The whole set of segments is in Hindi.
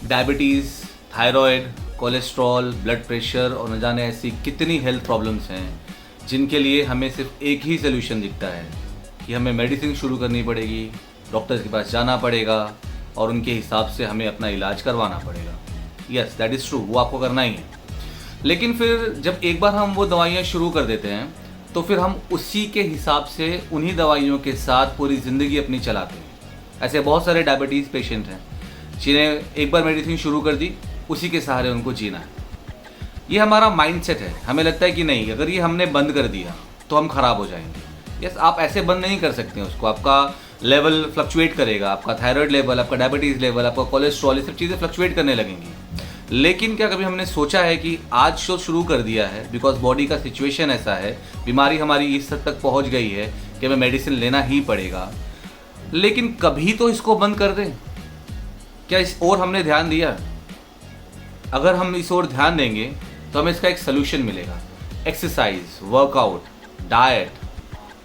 Diabetes, thyroid, cholesterol, blood pressure और न जाने ऐसी कितनी हेल्थ प्रॉब्लम्स हैं जिनके लिए हमें सिर्फ एक ही सोल्यूशन दिखता है कि हमें मेडिसिन शुरू करनी पड़ेगी, डॉक्टर के पास जाना पड़ेगा और उनके हिसाब से हमें अपना इलाज करवाना पड़ेगा। यस, दैट इज़ ट्रू, वो आपको करना ही है। लेकिन फिर जब एक बार हम वो दवाइयाँ शुरू कर देते हैं तो फिर हम उसी के हिसाब से उन्हीं दवाइयों के साथ पूरी ज़िंदगी अपनी चलाते हैं। ऐसे बहुत सारे डायबिटीज़ पेशेंट हैं जिन्हें एक बार मेडिसिन शुरू कर दी, उसी के सहारे उनको जीना है। ये हमारा माइंडसेट है। हमें लगता है कि नहीं, अगर ये हमने बंद कर दिया तो हम ख़राब हो जाएंगे। यस, आप ऐसे बंद नहीं कर सकते हैं उसको। आपका लेवल फ्लक्चुएट करेगा, आपका थायराइड लेवल, आपका डायबिटीज़ लेवल, आपका कोलेस्ट्रॉल, ये सब चीज़ें फ्लक्चुएट करने लगेंगी। लेकिन क्या कभी हमने सोचा है कि आज शो शुरू कर दिया है बिकॉज बॉडी का सिचुएशन ऐसा है, बीमारी हमारी इस हद तक पहुंच गई है कि हमें मेडिसिन लेना ही पड़ेगा, लेकिन कभी तो इसको बंद कर दें? क्या इस ओर हमने ध्यान दिया? अगर हम इस ओर ध्यान देंगे तो हमें इसका एक सोल्यूशन मिलेगा। एक्सरसाइज, वर्कआउट, डाइट,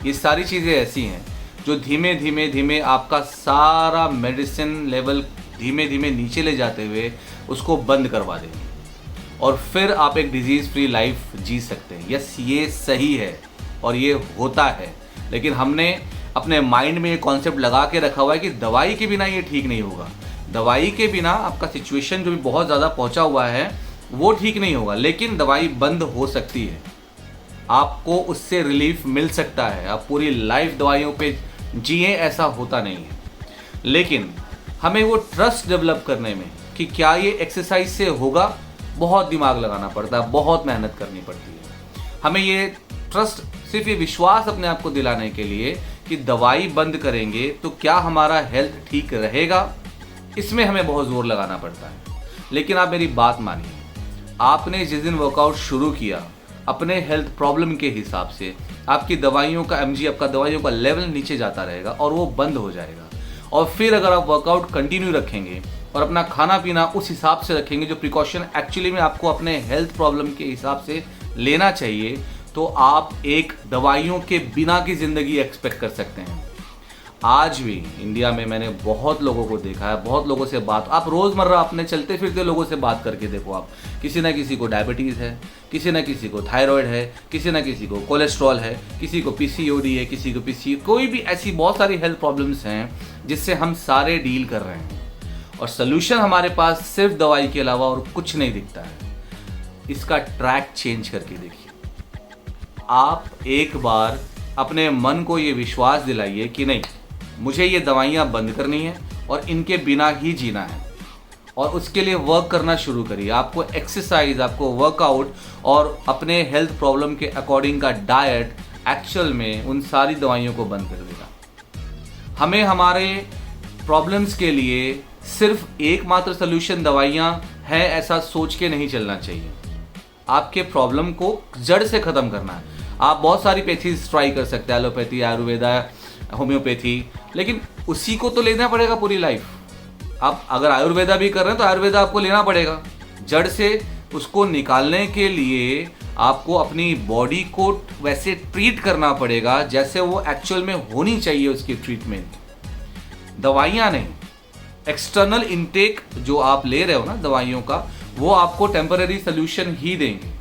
ये सारी चीज़ें ऐसी हैं जो धीमे धीमे आपका सारा मेडिसिन लेवल धीमे धीमे नीचे ले जाते हुए उसको बंद करवा देंगे और फिर आप एक डिजीज़ फ्री लाइफ जी सकते हैं। यस, ये सही है और ये होता है, लेकिन हमने अपने माइंड में ये कॉन्सेप्ट लगा के रखा हुआ है कि दवाई के बिना ये ठीक नहीं होगा। दवाई के बिना आपका सिचुएशन जो भी बहुत ज़्यादा पहुंचा हुआ है वो ठीक नहीं होगा, लेकिन दवाई बंद हो सकती है, आपको उससे रिलीफ मिल सकता है। आप पूरी लाइफ दवाइयों पे जिए, ऐसा होता नहीं है। लेकिन हमें वो ट्रस्ट डेवलप करने में कि क्या ये एक्सरसाइज से होगा, बहुत दिमाग लगाना पड़ता है, बहुत मेहनत करनी पड़ती है। हमें ये ट्रस्ट, सिर्फ ये विश्वास अपने आप को दिलाने के लिए कि दवाई बंद करेंगे तो क्या हमारा हेल्थ ठीक रहेगा, इसमें हमें बहुत ज़ोर लगाना पड़ता है। लेकिन आप मेरी बात मानिए, आपने जिस दिन वर्कआउट शुरू किया अपने हेल्थ प्रॉब्लम के हिसाब से, आपकी दवाइयों का एमजी, आपका दवाइयों का लेवल नीचे जाता रहेगा और वो बंद हो जाएगा। और फिर अगर आप वर्कआउट कंटिन्यू रखेंगे और अपना खाना पीना उस हिसाब से रखेंगे जो प्रिकॉशन एक्चुअली में आपको अपने हेल्थ प्रॉब्लम के हिसाब से लेना चाहिए, तो आप एक दवाइयों के बिना की ज़िंदगी एक्सपेक्ट कर सकते हैं। आज भी इंडिया में मैंने बहुत लोगों को देखा है, बहुत लोगों से बात, आप रोज़मर्रा अपने चलते फिरते लोगों से बात करके देखो, आप किसी ना किसी को डायबिटीज़ है, किसी ना किसी को थायराइड है, किसी ना किसी को कोलेस्ट्रॉल है, किसी को पीसीओडी है, किसी को कोई भी ऐसी बहुत सारी हेल्थ प्रॉब्लम्स हैं जिससे हम सारे डील कर रहे हैं और सोल्यूशन हमारे पास सिर्फ दवाई के अलावा और कुछ नहीं दिखता है। इसका ट्रैक चेंज करके देखिए। आप एक बार अपने मन को ये विश्वास दिलाइए कि नहीं, मुझे ये दवाइयाँ बंद करनी है और इनके बिना ही जीना है, और उसके लिए वर्क करना शुरू करिए। आपको एक्सरसाइज, आपको वर्कआउट और अपने हेल्थ प्रॉब्लम के अकॉर्डिंग का डाइट एक्चुअल में उन सारी दवाइयों को बंद कर देगा। हमें हमारे प्रॉब्लम्स के लिए सिर्फ एकमात्र सोल्यूशन दवाइयाँ हैं ऐसा सोच के नहीं चलना चाहिए। आपके प्रॉब्लम को जड़ से ख़त्म करना है। आप बहुत सारी पैथीज ट्राई कर सकते हैं, एलोपैथी, आयुर्वेदा, होम्योपैथी, लेकिन उसी को तो लेना पड़ेगा पूरी लाइफ। आप अगर आयुर्वेदा भी कर रहे हैं तो आयुर्वेदा आपको लेना पड़ेगा। जड़ से उसको निकालने के लिए आपको अपनी बॉडी को वैसे ट्रीट करना पड़ेगा जैसे वो एक्चुअल में होनी चाहिए उसकी ट्रीटमेंट, दवाइयाँ नहीं। एक्सटर्नल इनटेक जो आप ले रहे हो ना दवाइयों का, वो आपको टेम्पररी सोल्यूशन ही देंगे।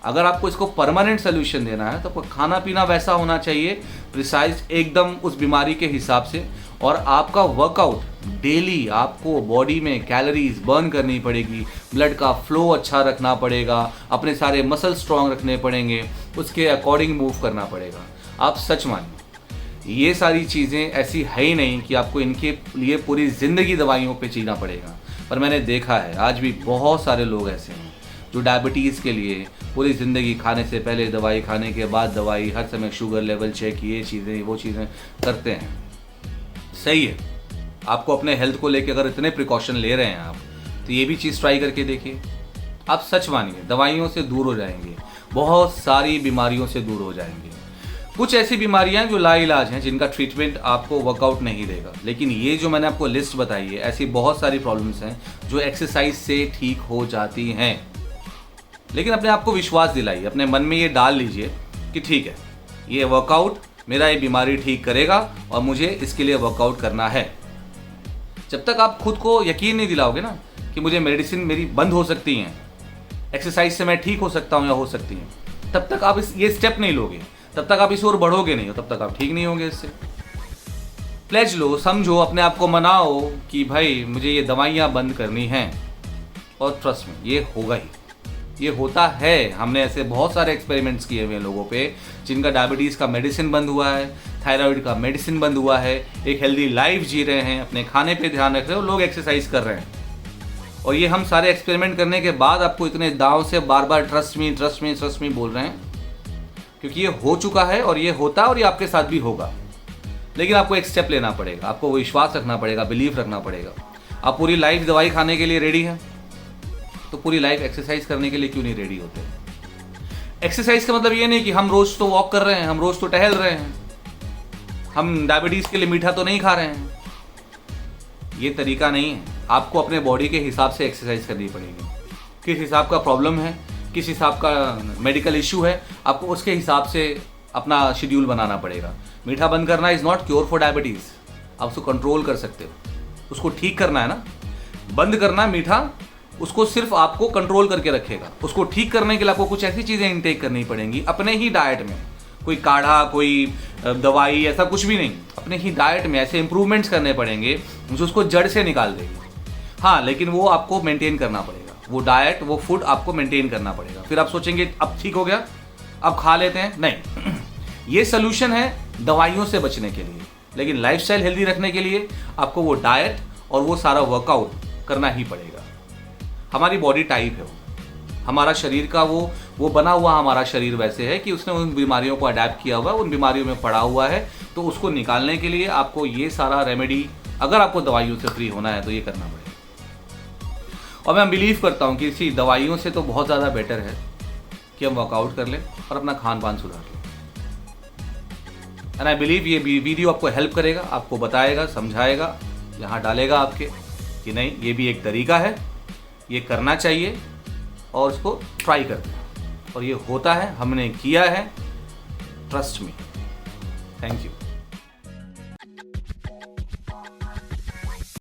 अगर आपको इसको परमानेंट सोल्यूशन देना है तो आपको खाना पीना वैसा होना चाहिए, प्रिसाइज एकदम उस बीमारी के हिसाब से, और आपका वर्कआउट डेली आपको बॉडी में कैलोरीज बर्न करनी पड़ेगी, ब्लड का फ्लो अच्छा रखना पड़ेगा, अपने सारे मसल स्ट्रांग रखने पड़ेंगे, उसके अकॉर्डिंग मूव करना पड़ेगा। आप सच मानिए, ये सारी चीज़ें ऐसी है ही नहीं कि आपको इनके लिए पूरी ज़िंदगी दवाइयों पे जीना पड़ेगा। पर मैंने देखा है आज भी बहुत सारे लोग ऐसे हैं जो डायबिटीज़ के लिए पूरी ज़िंदगी खाने से पहले दवाई, खाने के बाद दवाई, हर समय शुगर लेवल चेक, ये चीज़ें वो चीज़ें करते हैं। सही है, आपको अपने हेल्थ को लेकर अगर इतने प्रिकॉशन ले रहे हैं आप, तो ये भी चीज़ ट्राई करके देखिए। आप सच मानिए, दवाइयों से दूर हो जाएंगे, बहुत सारी बीमारियों से दूर हो जाएंगे। कुछ ऐसी बीमारियां जो लाइलाज हैं, जिनका ट्रीटमेंट आपको वर्कआउट नहीं देगा, लेकिन ये जो मैंने आपको लिस्ट बताई है, ऐसी बहुत सारी प्रॉब्लम्स हैं जो एक्सरसाइज से ठीक हो जाती हैं। लेकिन अपने आप को विश्वास दिलाइए, अपने मन में ये डाल लीजिए कि ठीक है, ये वर्कआउट मेरा ये बीमारी ठीक करेगा और मुझे इसके लिए वर्कआउट करना है। जब तक आप खुद को यकीन नहीं दिलाओगे ना कि मुझे मेडिसिन मेरी बंद हो सकती हैं, एक्सरसाइज से मैं ठीक हो सकता हूँ या हो सकती हैं, तब तक आप ये स्टेप नहीं लोगे, तब तक आप इस ओर बढ़ोगे नहीं, तब तक आप ठीक नहीं होंगे इससे। प्लेज लो, समझो, अपने आप को मनाओ कि भाई मुझे ये दवाइयाँ बंद करनी हैं, और ट्रस्ट में ये होगा ही, ये होता है। हमने ऐसे बहुत सारे एक्सपेरिमेंट्स किए हुए हैं लोगों पे जिनका डायबिटीज़ का मेडिसिन बंद हुआ है, थायराइड का मेडिसिन बंद हुआ है, एक हेल्दी लाइफ जी रहे हैं, अपने खाने पे ध्यान रख रहे हो, लोग एक्सरसाइज कर रहे हैं। और ये हम सारे एक्सपेरिमेंट करने के बाद आपको इतने दाव से बार बार trust me trust me trust me बोल रहे हैं, क्योंकि ये हो चुका है और ये होता है और ये आपके साथ भी होगा। लेकिन आपको एक स्टेप लेना पड़ेगा, आपको वो विश्वास रखना पड़ेगा, बिलीफ रखना पड़ेगा। आप पूरी लाइफ दवाई खाने के लिए रेडी हैं, तो पूरी लाइफ एक्सरसाइज करने के लिए क्यों नहीं रेडी होते? एक्सरसाइज का मतलब ये नहीं कि हम रोज तो वॉक कर रहे हैं, हम रोज तो टहल रहे हैं, हम डायबिटीज के लिए मीठा तो नहीं खा रहे हैं। ये तरीका नहीं है। आपको अपने बॉडी के हिसाब से एक्सरसाइज करनी पड़ेगी। किस हिसाब का प्रॉब्लम है, किस हिसाब का मेडिकल इशू है, आपको उसके हिसाब से अपना शेड्यूल बनाना पड़ेगा। मीठा बंद करना is not cure for diabetes, आप उसको कंट्रोल कर सकते हो, उसको ठीक करना है ना। बंद करना मीठा, उसको सिर्फ आपको कंट्रोल करके रखेगा। उसको ठीक करने के लिए आपको कुछ ऐसी चीज़ें इनटेक करनी पड़ेंगी अपने ही डाइट में, कोई काढ़ा, कोई दवाई, ऐसा कुछ भी नहीं, अपने ही डाइट में ऐसे इंप्रूवमेंट्स करने पड़ेंगे जो उसको जड़ से निकाल देंगे। हाँ, लेकिन वो आपको मेंटेन करना पड़ेगा, वो डाइट, वो फूड आपको मेंटेन करना पड़ेगा। फिर आप सोचेंगे अब ठीक हो गया, अब खा लेते हैं, नहीं। ये सोल्यूशन है दवाइयों से बचने के लिए, लेकिन लाइफस्टाइल हेल्दी रखने के लिए आपको वो डाइट और वो सारा वर्कआउट करना ही पड़ेगा। हमारी बॉडी टाइप है वो, हमारा शरीर का वो बना हुआ हमारा शरीर वैसे है कि उसने उन बीमारियों को अडेप्ट किया हुआ है, उन बीमारियों में पड़ा हुआ है। तो उसको निकालने के लिए आपको ये सारा रेमेडी, अगर आपको दवाइयों से फ्री होना है तो ये करना पड़ेगा। और मैं बिलीव करता हूँ कि इसी दवाइयों से तो बहुत ज़्यादा बेटर है कि हम वर्कआउट कर लें और अपना खान पान सुधार लें। एंड आई बिलीव ये वीडियो आपको हेल्प करेगा, आपको बताएगा, समझाएगा, यहाँ डालेगा आपके कि नहीं, ये भी एक तरीका है, ये करना चाहिए, और उसको ट्राई करते हैं। और ये होता है, हमने किया है, ट्रस्ट मी। Thank you.